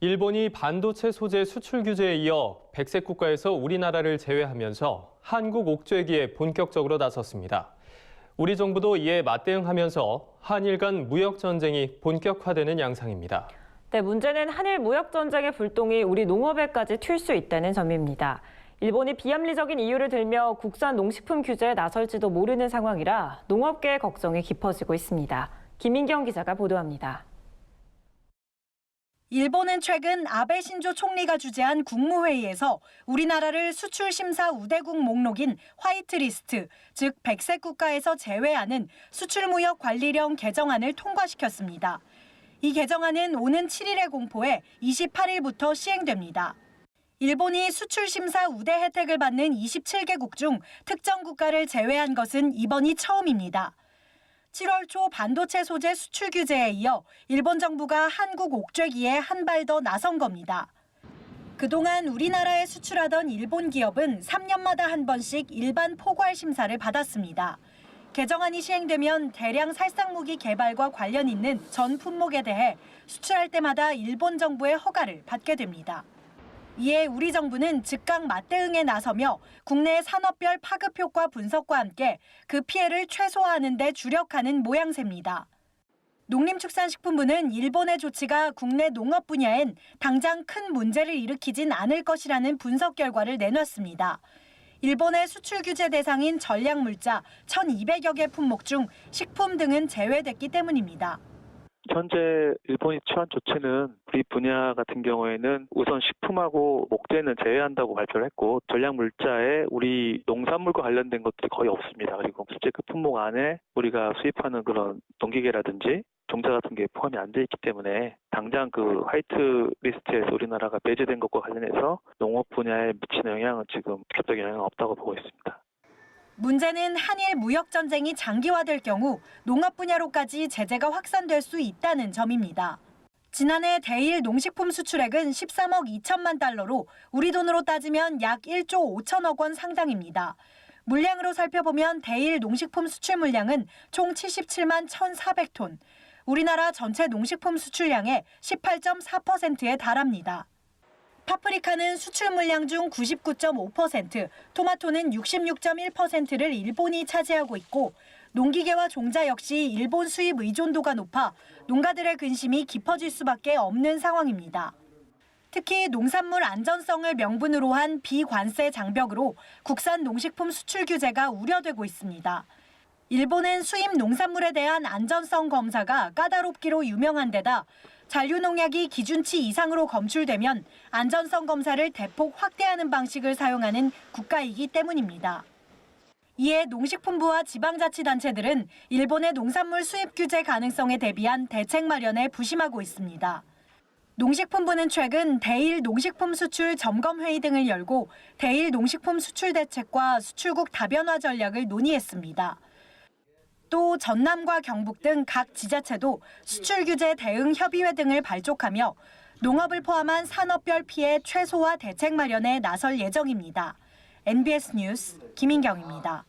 일본이 반도체 소재 수출 규제에 이어 백색 국가에서 우리나라를 제외하면서 한국 옥죄기에 본격적으로 나섰습니다. 우리 정부도 이에 맞대응하면서 한일 간 무역 전쟁이 본격화되는 양상입니다. 네, 문제는 한일 무역 전쟁의 불똥이 우리 농업에까지 튈 수 있다는 점입니다. 일본이 비합리적인 이유를 들며 국산 농식품 규제에 나설지도 모르는 상황이라 농업계의 걱정이 깊어지고 있습니다. 김민경 기자가 보도합니다. 일본은 최근 아베 신조 총리가 주재한 국무회의에서 우리나라를 수출 심사 우대국 목록인 화이트리스트, 즉 백색 국가에서 제외하는 수출무역 관리령 개정안을 통과시켰습니다. 이 개정안은 오는 7일에 공포해 28일부터 시행됩니다. 일본이 수출 심사 우대 혜택을 받는 27개국 중 특정 국가를 제외한 것은 이번이 처음입니다. 7월 초 반도체 소재 수출 규제에 이어 일본 정부가 한국 옥죄기에 한 발 더 나선 겁니다. 그동안 우리나라에 수출하던 일본 기업은 3년마다 한 번씩 일반 포괄 심사를 받았습니다. 개정안이 시행되면 대량 살상무기 개발과 관련 있는 전 품목에 대해 수출할 때마다 일본 정부의 허가를 받게 됩니다. 이에 우리 정부는 즉각 맞대응에 나서며 국내 산업별 파급 효과 분석과 함께 그 피해를 최소화하는 데 주력하는 모양새입니다. 농림축산식품부는 일본의 조치가 국내 농업 분야엔 당장 큰 문제를 일으키진 않을 것이라는 분석 결과를 내놨습니다. 일본의 수출 규제 대상인 전략물자 1,200여 개 품목 중 식품 등은 제외됐기 때문입니다. 현재 일본이 취한 조치는 우리 분야 같은 경우에는 우선 식품하고 목재는 제외한다고 발표를 했고 전략 물자에 우리 농산물과 관련된 것들이 거의 없습니다. 그리고 실제 그 품목 안에 우리가 수입하는 그런 농기계라든지 종자 같은 게 포함이 안 돼 있기 때문에 당장 그 화이트 리스트에서 우리나라가 배제된 것과 관련해서 농업 분야에 미치는 영향은 지금 직접적인 영향은 없다고 보고 있습니다. 문제는 한일 무역 전쟁이 장기화될 경우 농업 분야로까지 제재가 확산될 수 있다는 점입니다. 지난해 대일 농식품 수출액은 13억 2천만 달러로 우리 돈으로 따지면 약 1조 5천억 원 상당입니다. 물량으로 살펴보면 대일 농식품 수출 물량은 총 77만 1,400톤, 우리나라 전체 농식품 수출량의 18.4%에 달합니다. 파프리카는 수출 물량 중 99.5%, 토마토는 66.1%를 일본이 차지하고 있고 농기계와 종자 역시 일본 수입 의존도가 높아 농가들의 근심이 깊어질 수밖에 없는 상황입니다. 특히 농산물 안전성을 명분으로 한 비관세 장벽으로 국산 농식품 수출 규제가 우려되고 있습니다. 일본은 수입 농산물에 대한 안전성 검사가 까다롭기로 유명한 데다 잔류농약이 기준치 이상으로 검출되면 안전성 검사를 대폭 확대하는 방식을 사용하는 국가이기 때문입니다. 이에 농식품부와 지방자치단체들은 일본의 농산물 수입 규제 가능성에 대비한 대책 마련에 부심하고 있습니다. 농식품부는 최근 대일 농식품 수출 점검회의 등을 열고 대일 농식품 수출 대책과 수출국 다변화 전략을 논의했습니다. 또 전남과 경북 등 각 지자체도 수출 규제 대응 협의회 등을 발족하며 농업을 포함한 산업별 피해 최소화 대책 마련에 나설 예정입니다. NBS 뉴스 김인경입니다.